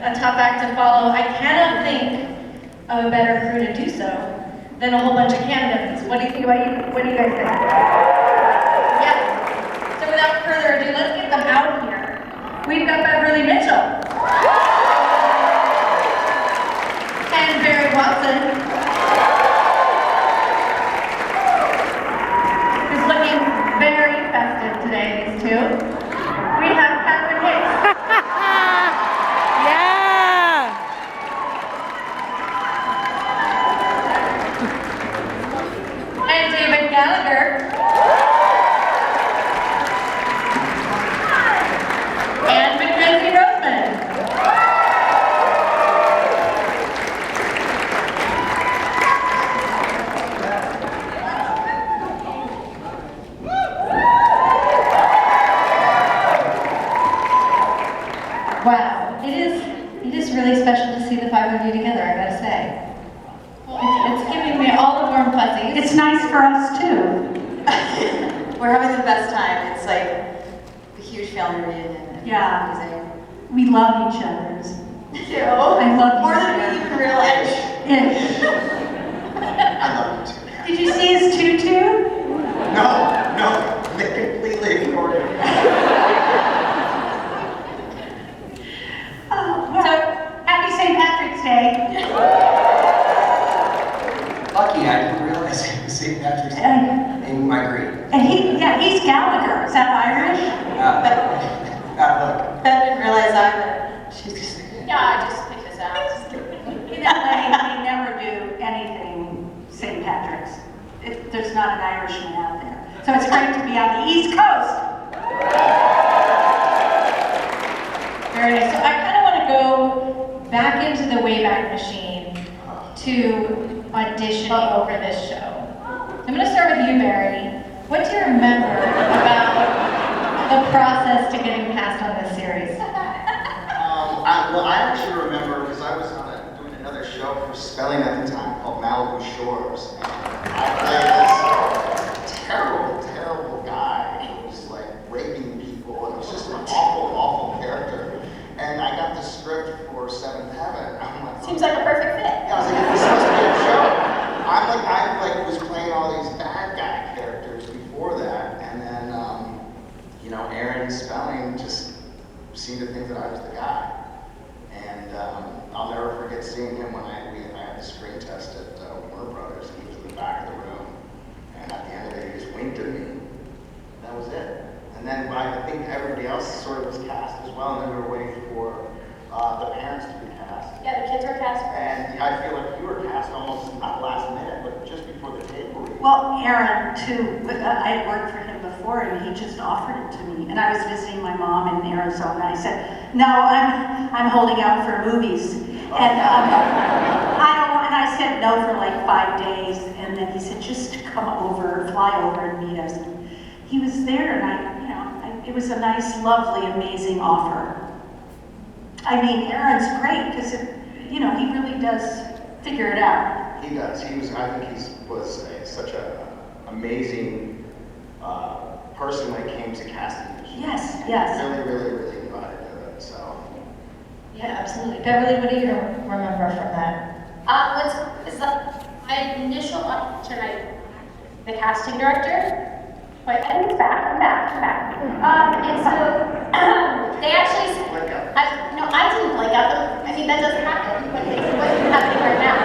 a tough act to follow. I cannot think of a better crew to do so than a whole bunch of candidates. What do you think about you? What do you guys think? Yeah. So without further ado, let's get them out here. We've got Beverley Mitchell. And Barry Watson. Who's looking very festive today, these two. We have Hicks. And David Gallagher. And Mackenzie Rosman. Wow, it is really special to see the five of you together, I gotta say. It's giving me all the warm fuzzies. It's nice for us too. We're having the best time. It's like a huge family reunion. Yeah. It's amazing. We love each other. Too. I love more you. than we even realized. I love you too. Did you see his tutu? No, they completely ignored it. So, happy St. Patrick's Day. Lucky, I didn't realize it was St. Patrick's Day in my grade. And he's Gallagher. Is that Irish? Look. Beth didn't realize either. She's just Yeah, I just picked this out. In LA, they never do anything St. Patrick's. There's not an Irishman out there. So it's great to be on the East Coast. Very nice. So I kind of want to go back into the Wayback Machine to auditioning over this show. I'm going to start with you, Barry. What do you remember about the process to getting cast on this series? Well, I actually remember because I was doing another show for Spelling at the time called Malibu Shores. And I played this terrible guy who was like raping people, and it was just an awful character. And I got the script for Seventh Heaven. I'm like, Seems like a perfect fit. yeah, I was like, this must be a show. I was playing all these bad guy characters before that, and then Aaron Spelling just seemed to think that I was the guy. And I'll never forget seeing him when I had the screen test at Warner Brothers, and he was in the back of the room. And at the end of it, he just winked at me. That was it. And then I think everybody else sort of was cast as well, and then we were waiting for the parents to be cast. Yeah, the kids were cast first. And I feel like you were cast almost not last minute, but just before the table read. Well, Aaron, too, I had worked for him before, and he just offered it to me. And I was visiting my mom in Arizona, and I said, no, I'm holding out for movies. And I said no for like 5 days, and then he said, just come over, fly over and meet us. And he was there, and it was a nice, lovely, amazing offer. I mean, Aaron's great, because he really does figure it out. He does. I think he was such an amazing person when it came to casting. Yes. Really knew how to do it. So. Yeah, absolutely. Beverley, what do you remember from that? My initial audition, the casting director. Wait, I think it's back. I'm back. And so they actually. I didn't blink out them. I mean, that doesn't happen. But it's what's happening right now.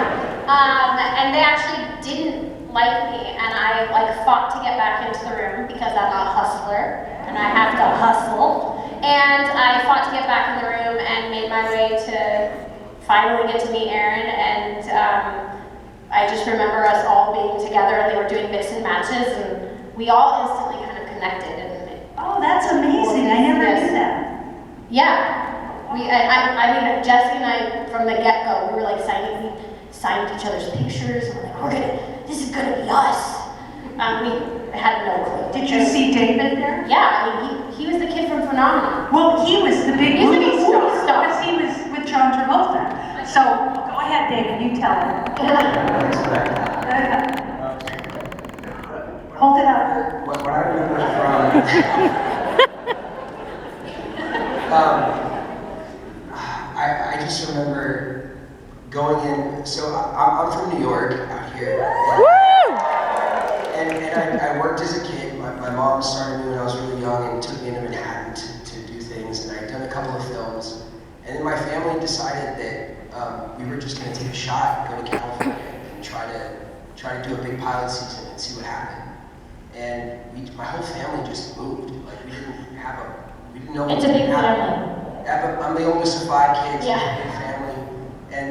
And they actually didn't like me, and I fought to get back into the room because I'm a hustler and I have to hustle. And I fought to get back in the room and made my way to finally get to meet Aaron. And I just remember us all being together, and they were doing mix and matches, and we all instantly kind of connected. And Oh, that's amazing. I never knew that. Yeah. I mean, Jesse and I, from the get-go, we were like signed each other's pictures, and we're like, this is gonna be us. We had no clue. Did you see David there? Yeah, I mean, he was the kid from Phenomenon. Well, he was the big movie movie star. star. Because he was with John Travolta. So, go ahead, David, you tell him. Hold it up. What I remember from, I just remember going in, so I'm from New York out here. And I worked as a kid. My mom started me when I was really young and took me into Manhattan to do things, and I'd done a couple of films. And then my family decided that we were just going to take a shot, go to California, and try to do a big pilot season and see what happened. And my whole family just moved. Like we didn't know. It's a big family. I'm the oldest of 5 kids. Yeah. Big family, and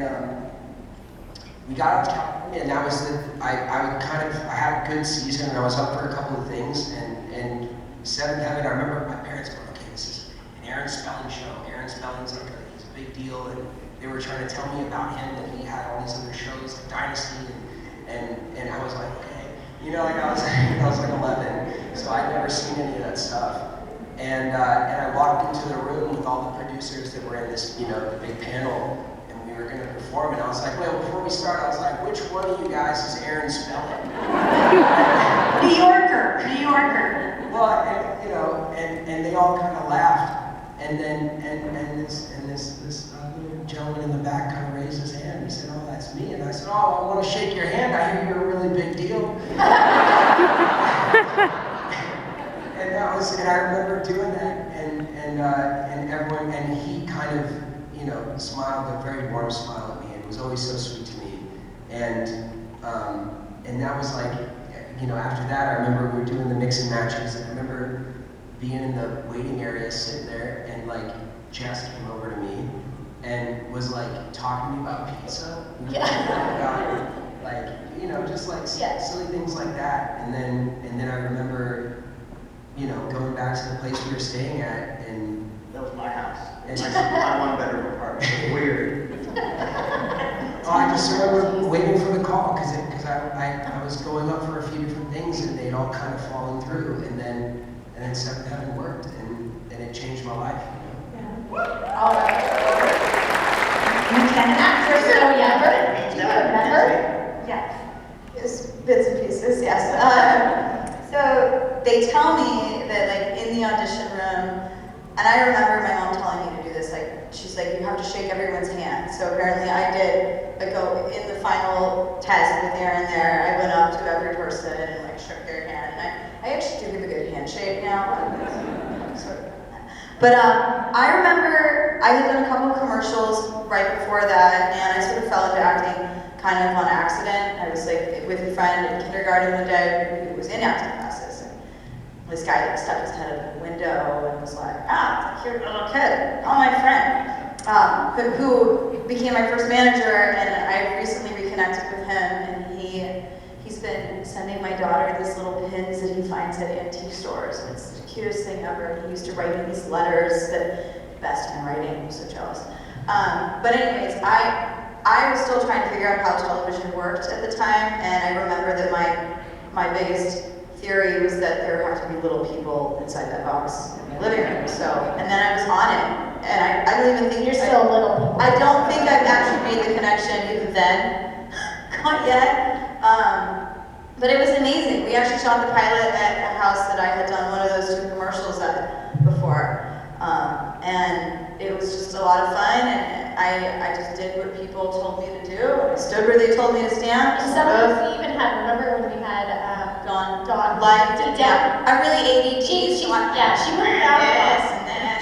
we got out to California, and that was I had a good season, and I was up for a couple of things, and Seventh Heaven. I remember my parents going, okay, this is an Aaron Spelling show. Aaron Spelling's like he's a big deal, and they were trying to tell me about him, that he had all these other shows like Dynasty, and I was like, okay, you know, like I was like 11, so I'd never seen any of that stuff. And I walked into the room with all the producers that were in this, the big panel, and we were going to perform. And I was like, well, before we start, I was like, which one of you guys is Aaron Spelling? New Yorker. Well, and they all kind of laughed. And then this little gentleman in the back kind of raised his hand. He said, oh, that's me. And I said, oh, I want to shake your hand. I hear you're a really big deal. And I remember doing that, and everyone, and he kind of, smiled a very warm smile at me, and was always so sweet to me, and that was like, after that, I remember we were doing the mix and matches, and I remember being in the waiting area, sitting there, and like Jess came over to me, and was like talking to me about pizza, about like, just like silly things like that, and then I remember, going back to the place we were staying at, and that was my house. And my one-bedroom apartment. It was weird. I just remember waiting for the call because I was going up for a few different things, and they'd all kind of fallen through, and then Seventh Heaven worked, and it changed my life. All right. Actress so younger. Do you remember? Yeah. Yes, bits and pieces, yes. So they tell me that like in the audition room, and I remember my mom telling me to do this, like she's like, you have to shake everyone's hand. So apparently I did, like in the final test with Aaron there, I went up to every person and like shook their hand. And I actually do give a good handshake now. But I remember I had done a couple of commercials right before that, and I sort of fell into acting kind of on accident. I was like with a friend in kindergarten one day who was in acting classes, and this guy like stuck his head out the window and was like, it's a cute little kid, oh my friend, who became my first manager, and I recently reconnected with him, and he's been sending my daughter these little pins that he finds at antique stores, and it's the cutest thing ever. He used to write me these letters, that best handwriting, I'm so jealous. But anyways, I was still trying to figure out how television worked at the time, and I remember that my biggest theory was that there have to be little people inside that box in my living room. So, and then I was on it, and I don't even think You're still little people. I don't think I've actually made the connection even then, not yet. But it was amazing. We actually shot the pilot at a house that I had done one of those 2 commercials at before, and it was just a lot of fun. And I just did what people told me to do. I stood where they told me to stand. Some of us even had, remember when we had Dawn live. Yeah. I'm really ADD. She worked out with us.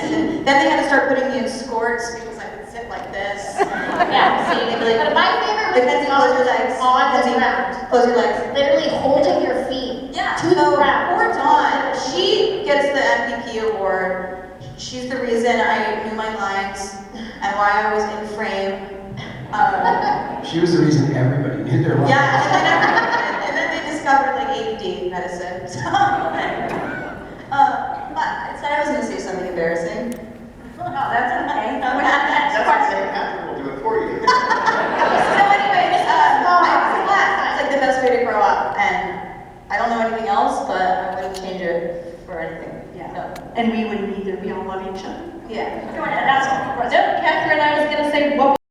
And then they had to start putting me in skirts because I would sit like this. Yeah, see, but my favorite was Mackenzie, close your legs. on the ground. Close your legs. Literally holding your feet to the ground. Poor Dawn, she gets the MVP award. She's the reason I knew my lines and why I was in frame. She was the reason everybody knew their lines. Yeah, and then they discovered like ADD medicine. So, I said I was going to say something embarrassing. No, that's okay. That's okay. Patrick will do it for you. So anyways, it's like the best way to grow up, and I don't know anything else, but I wouldn't change it for anything. Yeah. So, And we wouldn't either. We all love each other. yeah. Go ahead, that's all. Catherine, I was going to say, what